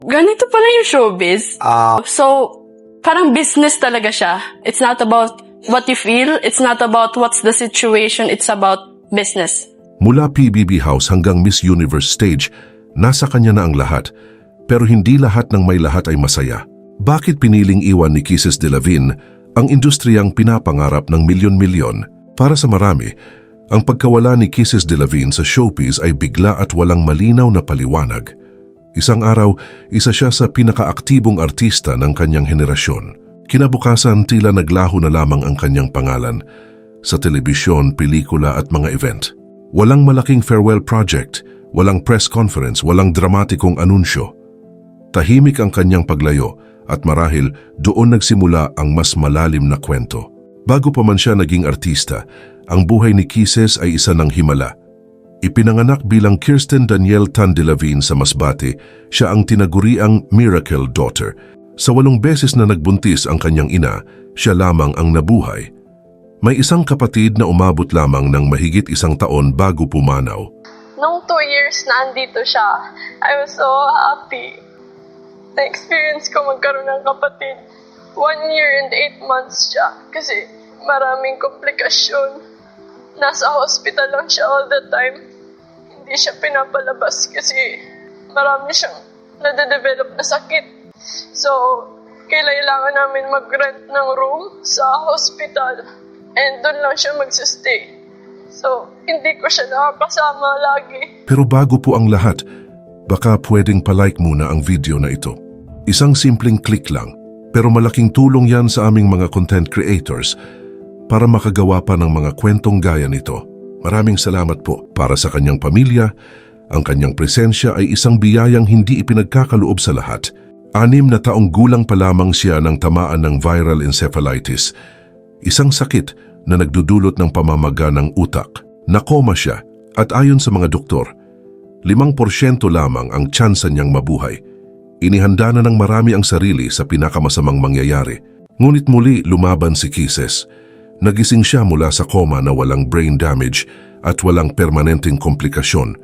Ganito pala yung showbiz. So, parang business talaga siya. It's not about what you feel. It's not about what's the situation. It's about business. Mula PBB House hanggang Miss Universe stage, nasa kanya na ang lahat. Pero hindi lahat ng may lahat ay masaya. Bakit piniling iwan ni Kisses de la Vin ang industriyang pinapangarap ng milyon-milyon? Para sa marami, ang pagkawala ni Kisses de la Vin sa showbiz ay bigla at walang malinaw na paliwanag. Isang araw, isa siya sa pinakaaktibong artista ng kanyang henerasyon. Kinabukasan, tila naglaho na lamang ang kanyang pangalan sa telebisyon, pelikula at mga event. Walang malaking farewell project, walang press conference, walang dramatikong anunsyo. Tahimik ang kanyang paglayo at marahil doon nagsimula ang mas malalim na kwento. Bago pa man siya naging artista, ang buhay ni Kisses ay isa ng himala. Ipinanganak bilang Kirsten Danielle Tan de la Vin sa Masbate, siya ang tinaguriang miracle daughter. Sa 8 beses na nagbuntis ang kanyang ina, siya lamang ang nabuhay. May isang kapatid na umabot lamang ng mahigit 1 taon bago pumanaw. Nung 2 years na andito siya, I was so happy. Na-experience ko magkaroon ng kapatid. 1 year and 8 months siya kasi maraming komplikasyon. Nasa hospital lang siya all the time. Hindi siya pinapalabas kasi marami siyang nade-develop na sakit. So, kailangan namin mag-rent ng room sa hospital and doon lang siya magsistay. So, hindi ko siya nakakasama lagi. Pero bago po ang lahat, baka pwedeng palike muna ang video na ito. Isang simpleng click lang, pero malaking tulong yan sa aming mga content creators para makagawa pa ng mga kwentong gaya nito. Maraming salamat po. Para sa kanyang pamilya, ang kanyang presensya ay isang biyayang hindi ipinagkakaloob sa lahat. 6 na taong gulang pa lamang siya nang tamaan ng viral encephalitis, isang sakit na nagdudulot ng pamamaga ng utak. Nakoma siya at ayon sa mga doktor, 5% lamang ang tsansa niyang mabuhay. Inihanda na ng marami ang sarili sa pinakamasamang mangyayari. Ngunit muli lumaban si Kisses. Nagising siya mula sa coma na walang brain damage at walang permanenteng komplikasyon.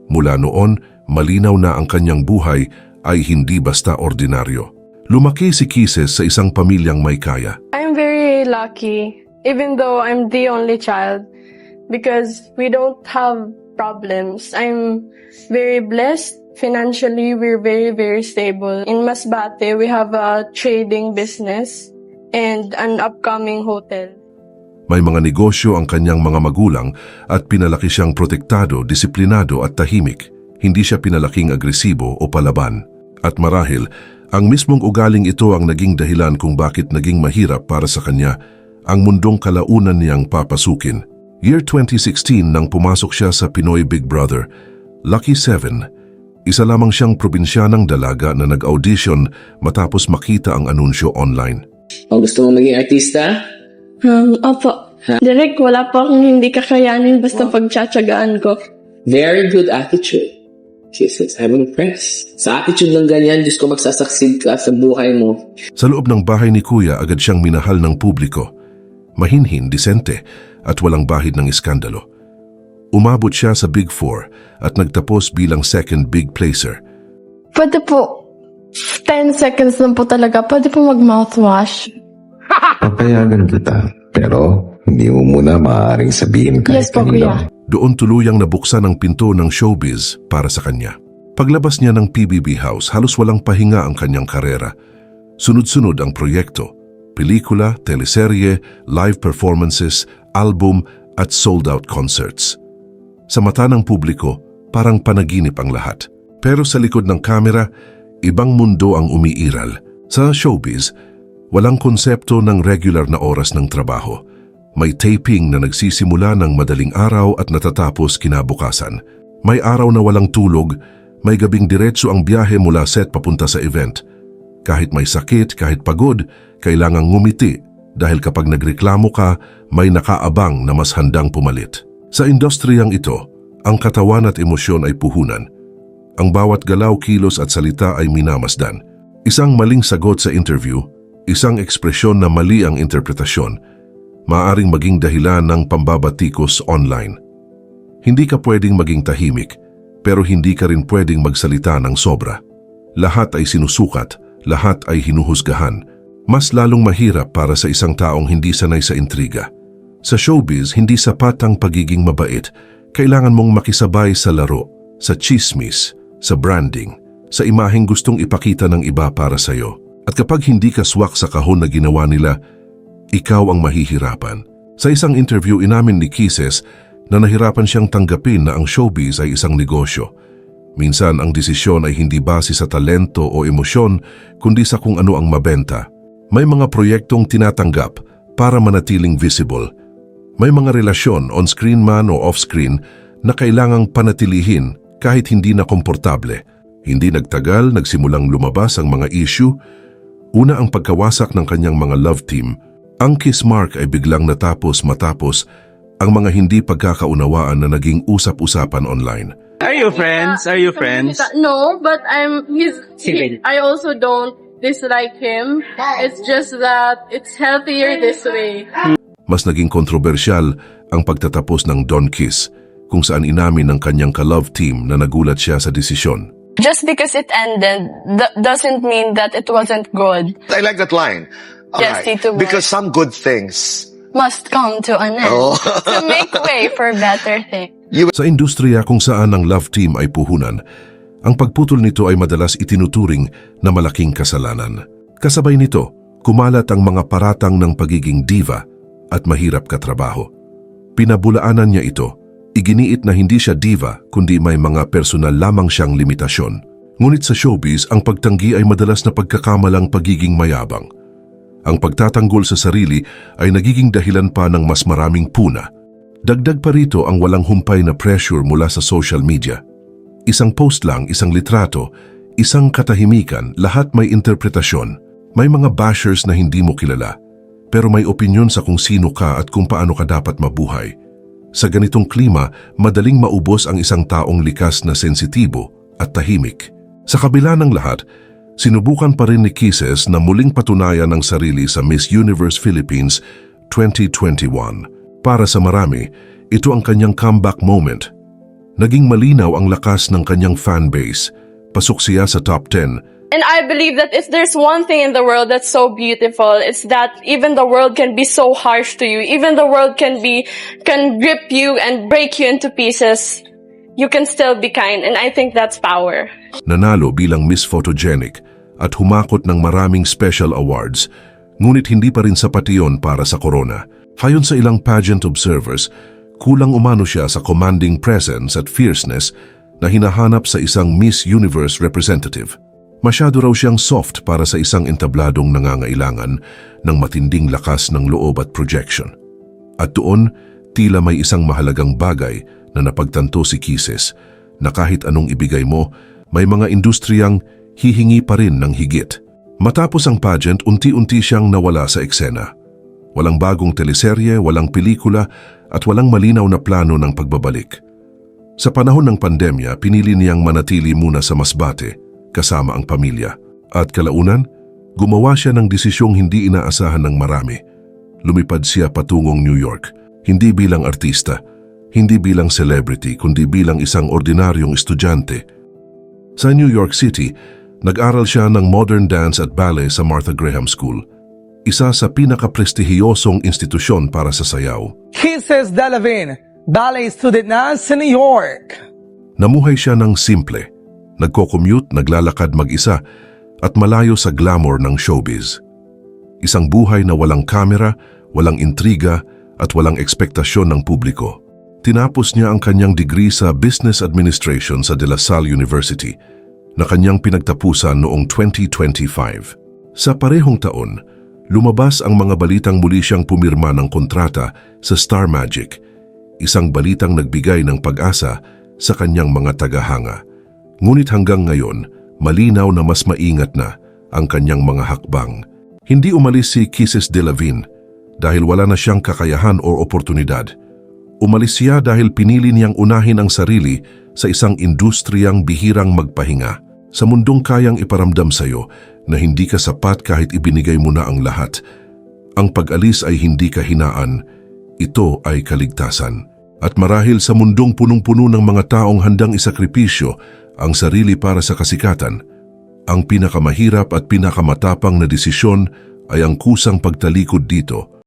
Mula noon, malinaw na ang kanyang buhay ay hindi basta ordinaryo. Lumaki si Kisses sa isang pamilyang may kaya. I'm very lucky, even though I'm the only child, because we don't have problems. I'm very blessed. Financially, we're very, very stable. In Masbate, we have a trading business and an upcoming hotel. May mga negosyo ang kanyang mga magulang at pinalaki siyang protektado, disiplinado at tahimik. Hindi siya pinalaking agresibo o palaban. At marahil, ang mismong ugaling ito ang naging dahilan kung bakit naging mahirap para sa kanya ang mundong kalaunan niyang papasukin. Year 2016 nang pumasok siya sa Pinoy Big Brother, Lucky 7, isa lamang siyang probinsyanang dalaga na nag-audition matapos makita ang anunsyo online. Gusto mo maging artista? Opo. Direk, wala pa akong hindi kakayanin basta pagtsatsagaan ko. Very good attitude. Kisses, I'm impressed. Sa attitude ng ganyan, Diyos ko magsasucceed ka sa buhay mo. Sa loob ng bahay ni Kuya, agad siyang minahal ng publiko. Mahinhin, disente, at walang bahid ng iskandalo. Umabot siya sa Big 4 at nagtapos bilang second big placer. Pwede po, 10 seconds lang po talaga. Pwede po mag-mouthwash. Papayagan kita, pero hindi mo muna maaaring sabihin kahit Yes po, kanino. Kuya. Doon tuluyang nabuksan ang pinto ng showbiz para sa kanya. Paglabas niya ng PBB House, halos walang pahinga ang kanyang karera. Sunod-sunod ang proyekto, pelikula, teleserye, live performances, album at sold-out concerts. Sa mata ng publiko, parang panaginip ang lahat. Pero sa likod ng kamera, ibang mundo ang umiiral. Sa showbiz, walang konsepto ng regular na oras ng trabaho. May taping na nagsisimula ng madaling araw at natatapos kinabukasan. May araw na walang tulog, may gabing diretso ang biyahe mula set papunta sa event. Kahit may sakit, kahit pagod, kailangang ngumiti dahil kapag nagreklamo ka, may nakaabang na mas handang pumalit. Sa industriyang ito, ang katawan at emosyon ay puhunan. Ang bawat galaw, kilos at salita ay minamasdan. Isang maling sagot sa interview, isang ekspresyon na mali ang interpretasyon, maaaring maging dahilan ng pambabatikos online. Hindi ka pwedeng maging tahimik, pero hindi ka rin pwedeng magsalita ng sobra. Lahat ay sinusukat, lahat ay hinuhusgahan. Mas lalong mahirap para sa isang taong hindi sanay sa intriga. Sa showbiz, hindi sapat ang pagiging mabait. Kailangan mong makisabay sa laro, sa chismis, sa branding, sa imaheng gustong ipakita ng iba para sa'yo. At kapag hindi ka swak sa kahon na ginawa nila, ikaw ang mahihirapan. Sa isang interview, inamin ni Kisses na nahirapan siyang tanggapin na ang showbiz ay isang negosyo. Minsan ang desisyon ay hindi base sa talento o emosyon, kundi sa kung ano ang mabenta. May mga proyektong tinatanggap para manatiling visible. May mga relasyon on-screen man o off-screen na kailangang panatilihin kahit hindi na komportable. Hindi nagtagal, nagsimulang lumabas ang mga issue. Una ang pagkawasak ng kanyang mga love team. Ang kiss mark ay biglang natapos matapos ang mga hindi pagkakaunawaan na naging usap-usapan online. Are you friends? Are you friends? No, but Civil. I also don't dislike him. It's just that it's healthier this way. Mas naging kontrobersyal ang pagtatapos ng Don Kiss, kung saan inamin ng kanyang ka-love team na nagulat siya sa desisyon. Just because it ended doesn't mean that it wasn't good. I like that line. Yes, Tito Boy. Because some good things. Must come to an end Oh. to make way for better things. Sa industriya kung saan ang love team ay puhunan, ang pagputol nito ay madalas itinuturing na malaking kasalanan. Kasabay nito, kumalat ang mga paratang ng pagiging diva at mahirap katrabaho. Pinabulaanan niya ito. Iginiit na hindi siya diva kundi may mga personal lamang siyang limitasyon. Ngunit sa showbiz, ang pagtanggi ay madalas na pagkakamalang pagiging mayabang. Ang pagtatanggol sa sarili ay nagiging dahilan pa ng mas maraming puna. Dagdag pa rito ang walang humpay na pressure mula sa social media. Isang post lang, isang litrato, isang katahimikan, lahat may interpretasyon. May mga bashers na hindi mo kilala, pero may opinyon sa kung sino ka at kung paano ka dapat mabuhay. Sa ganitong klima, madaling maubos ang isang taong likas na sensitibo at tahimik. Sa kabila ng lahat, sinubukan pa rin ni Kisses na muling patunayan ang sarili sa Miss Universe Philippines 2021. Para sa marami, ito ang kanyang comeback moment. Naging malinaw ang lakas ng kanyang fanbase. Pasok siya sa top 10. And I believe that if there's one thing in the world that's so beautiful, it's that even the world can be so harsh to you. Even the world can grip you and break you into pieces. You can still be kind, and I think that's power. Nanalo bilang Miss Photogenic at humakot ng maraming special awards, ngunit hindi pa rin sapat iyon para sa corona. Ayon sa ilang pageant observers, kulang umano siya sa commanding presence at fierceness na hinahanap sa isang Miss Universe representative. Masyado raw siyang soft para sa isang entabladong nangangailangan ng matinding lakas ng loob at projection. At doon, tila may isang mahalagang bagay na napagtanto si Kisses, na kahit anong ibigay mo, may mga industriyang hihingi pa rin ng higit. Matapos ang pageant, unti-unti siyang nawala sa eksena. Walang bagong teleserye, walang pelikula, at walang malinaw na plano ng pagbabalik. Sa panahon ng pandemya, pinili niyang manatili muna sa Masbate, kasama ang pamilya. At kalaunan, gumawa siya ng desisyong hindi inaasahan ng marami. Lumipad siya patungong New York, hindi bilang artista, hindi bilang celebrity, kundi bilang isang ordinaryong estudyante. Sa New York City, nag-aral siya ng modern dance at ballet sa Martha Graham School, isa sa pinakaprestihiyosong institusyon para sa sayaw. Kisses Delavin, ballet student na sa New York. Namuhay siya ng simple, nagko-commute, naglalakad mag-isa, at malayo sa glamour ng showbiz. Isang buhay na walang kamera, walang intriga, at walang ekspektasyon ng publiko. Tinapos niya ang kanyang degree sa Business Administration sa De La Salle University, na kanyang pinagtapusan noong 2025. Sa parehong taon, lumabas ang mga balitang muli siyang pumirma ng kontrata sa Star Magic, isang balitang nagbigay ng pag-asa sa kanyang mga tagahanga. Ngunit hanggang ngayon, malinaw na mas maingat na ang kanyang mga hakbang. Hindi umalis si Kisses Delavin dahil wala na siyang kakayahan o oportunidad. Umalis siya dahil pinili niyang unahin ang sarili sa isang industriyang bihirang magpahinga. Sa mundong kayang iparamdam sa iyo na hindi ka sapat kahit ibinigay mo na ang lahat, ang pag-alis ay hindi kahinaan, ito ay kaligtasan. At marahil sa mundong punong-puno ng mga taong handang isakripisyo ang sarili para sa kasikatan, Ang pinakamahirap at pinakamatapang na desisyon ay ang kusang pagtalikod dito.